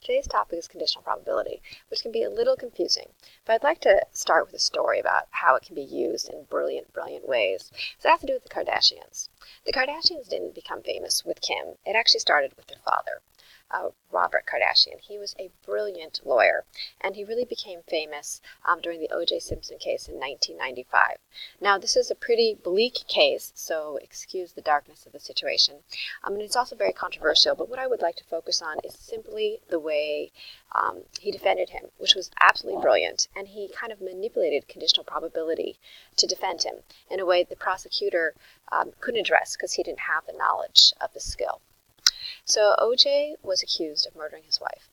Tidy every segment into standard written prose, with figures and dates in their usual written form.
Today's topic is conditional probability, which can be a little confusing, but I'd like to start with a story about how it can be used in brilliant ways. So it has to do with the Kardashians. The Kardashians didn't become famous with Kim. It actually started with their father, Robert Kardashian. He was a brilliant lawyer, and he really became famous during the O.J. Simpson case in 1995. Now, this is a pretty bleak case, so excuse the darkness of the situation. And it's also very controversial, but what I would like to focus on is simply the way he defended him, which was absolutely brilliant, and he kind of manipulated conditional probability to defend him in a way the prosecutor couldn't address because he didn't have the knowledge of the skill. So O.J. was accused of murdering his wife.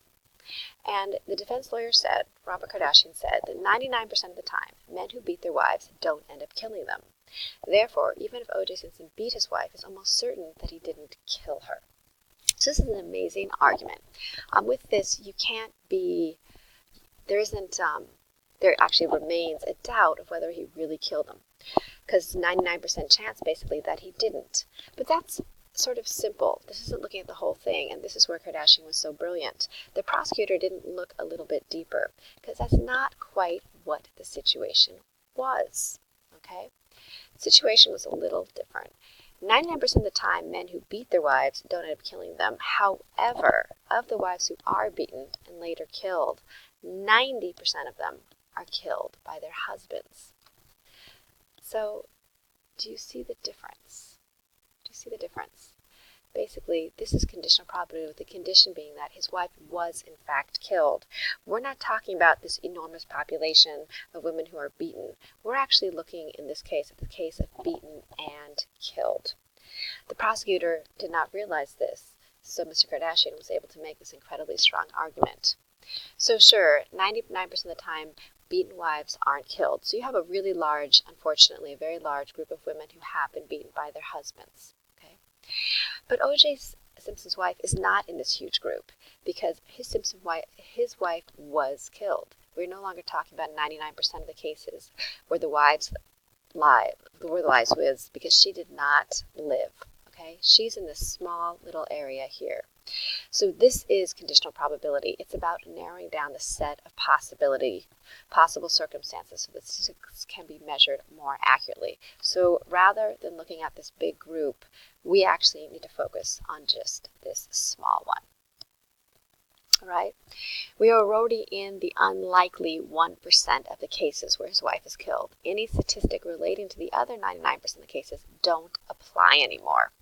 And the defense lawyer said, Robert Kardashian said, that 99% of the time, men who beat their wives don't end up killing them. Therefore, even if O.J. Simpson beat his wife, it's almost certain that he didn't kill her. So this is an amazing argument. With this, you can't be, there actually remains a doubt of whether he really killed them. Because 99% chance, basically, that he didn't. But that's sort of simple. This isn't looking at the whole thing, and this is where Kardashian was so brilliant. The prosecutor didn't look a little bit deeper, because that's not quite what the situation was, okay? The situation was a little different. 99% of the time, men who beat their wives don't end up killing them. However, of the wives who are beaten and later killed, 90% of them are killed by their husbands. So, do you see the difference? Do you see the difference? Basically, this is conditional probability, with the condition being that his wife was in fact killed. We're not talking about this enormous population of women who are beaten. We're actually looking in this case at the case of beaten and killed. The prosecutor did not realize this, so Mr. Kardashian was able to make this incredibly strong argument. So sure, 99% of the time, beaten wives aren't killed. So you have a really large, unfortunately, a very large group of women who have been beaten by their husbands. Okay, but O.J. Simpson's wife is not in this huge group because his wife was killed. We're no longer talking about 99% of the cases where the wives was because she did not live. Okay, she's in this small little area here. So this is conditional probability. It's about narrowing down the set of possible circumstances so that statistics can be measured more accurately. So rather than looking at this big group, we actually need to focus on just this small one. All right? We are already in the unlikely 1% of the cases where his wife is killed. Any statistic relating to the other 99% of the cases don't apply anymore.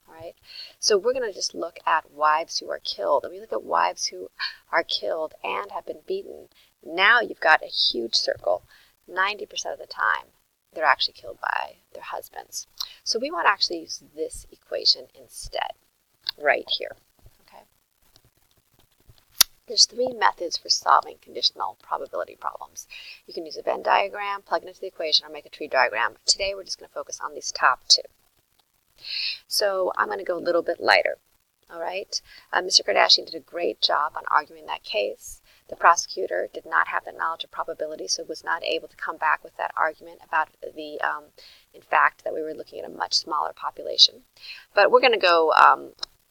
All right, so we're going to just look at wives who are killed. And we look at wives who are killed and have been beaten. Now you've got a huge circle. 90% of the time, they're actually killed by their husbands. So we want to actually use this equation instead, right here. Okay. There's 3 methods for solving conditional probability problems. You can use a Venn diagram, plug it into the equation, or make a tree diagram. Today we're just going to focus on these top 2. So I'm going to go a little bit lighter, all right? Mr. Kardashian did a great job on arguing that case. The prosecutor did not have the knowledge of probability, so was not able to come back with that argument about the, in fact, that we were looking at a much smaller population. But we're going to go,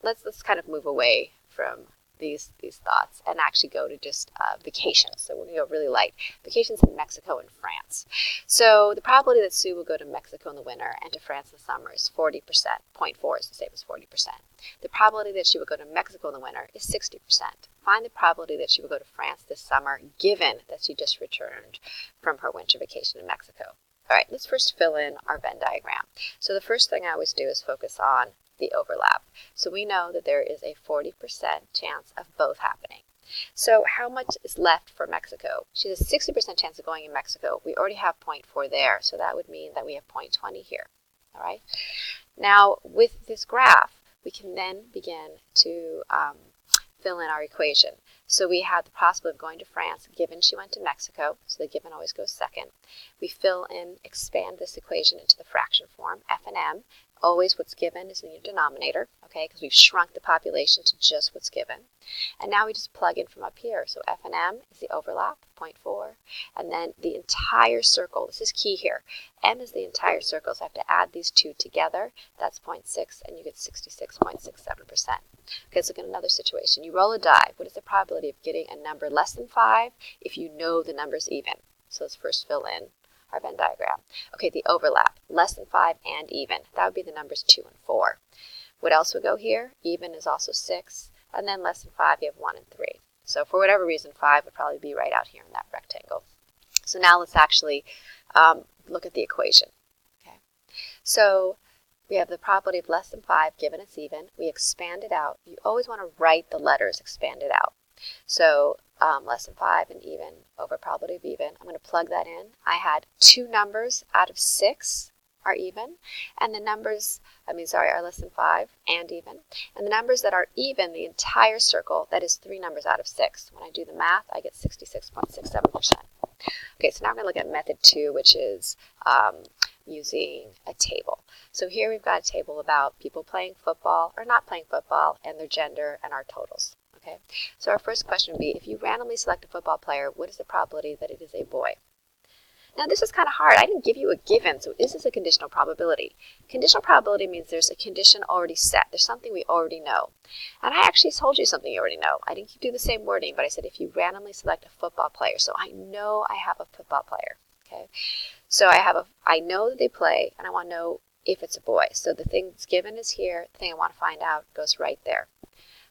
let's kind of move away from these thoughts and actually go to just vacations. So we're going to go really light. Vacations in Mexico and France. So the probability that Sue will go to Mexico in the winter and to France in the summer is 40%. 0.4 is the same as 40%. The probability that she will go to Mexico in the winter is 60%. Find the probability that she will go to France this summer, given that she just returned from her winter vacation in Mexico. All right, let's first fill in our Venn diagram. So the first thing I always do is focus on the overlap. So we know that there is a 40% chance of both happening. So how much is left for Mexico? She has a 60% chance of going in Mexico. We already have 0.4 there, so that would mean that we have 0.20 here. All right. Now, with this graph, we can then begin to fill in our equation. So we have the possibility of going to France, given she went to Mexico, so the given always goes second. We fill in, expand this equation into the fraction form, f and m. Always what's given is in your denominator, okay, because we've shrunk the population to just what's given. And now we just plug in from up here. So F and M is the overlap, 0.4. And then the entire circle, this is key here. M is the entire circle, so I have to add these two together. That's 0.6, and you get 66.67%. Okay, let's look at another situation. You roll a die. What is the probability probability of getting a number less than 5 if you know the number's even. So let's first fill in our Venn diagram. Okay, the overlap, less than 5 and even. That would be the numbers 2 and 4. What else would go here? Even is also 6. And then less than 5, you have 1 and 3. So for whatever reason, 5 would probably be right out here in that rectangle. So now let's actually look at the equation. Okay. So we have the probability of less than 5 given it's even. We expand it out. You always want to write the letters expanded out. So less than 5 and even over probability of even. I'm going to plug that in. I had 2 numbers out of 6 are even, and the numbers, are less than 5 and even. And the numbers that are even, the entire circle, that is 3 numbers out of 6. When I do the math, I get 66.67%. Okay, so now I'm going to look at method 2, which is using a table. So here we've got a table about people playing football or not playing football and their gender and our totals. Okay, so our first question would be, if you randomly select a football player, what is the probability that it is a boy? Now this is kind of hard. I didn't give you a given, so this is a conditional probability. Conditional probability means there's a condition already set. There's something we already know. And I actually told you something you already know. I didn't do the same wording, but I said if you randomly select a football player. So I know I have a football player. Okay, so I know that they play, and I want to know if it's a boy. So the thing that's given is here. The thing I want to find out goes right there.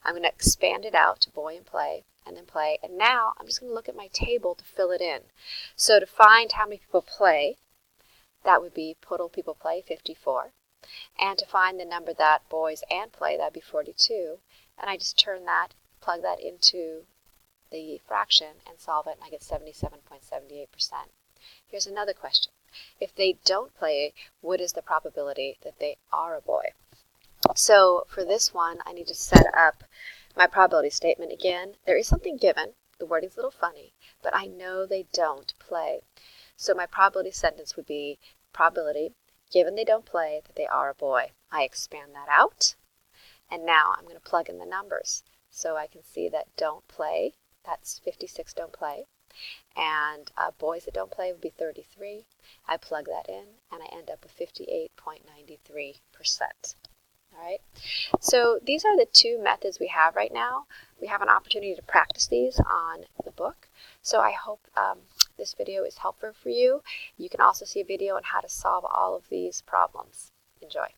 I'm going to expand it out to boy and play, and then play. And now I'm just going to look at my table to fill it in. So to find how many people play, that would be total people play, 54. And to find the number that boys and play, that would be 42. And I just turn that, plug that into the fraction and solve it, and I get 77.78%. Here's another question. If they don't play, what is the probability that they are a boy? So for this one, I need to set up my probability statement again. There is something given. The wording's a little funny, but I know they don't play. So my probability sentence would be probability, given they don't play, that they are a boy. I expand that out, and now I'm going to plug in the numbers. So I can see that don't play, that's 56 don't play, and boys that don't play would be 33. I plug that in, and I end up with 58.93%. All right, so these are the 2 methods we have right now. We have an opportunity to practice these on the book. So I hope this video is helpful for you. You can also see a video on how to solve all of these problems. Enjoy.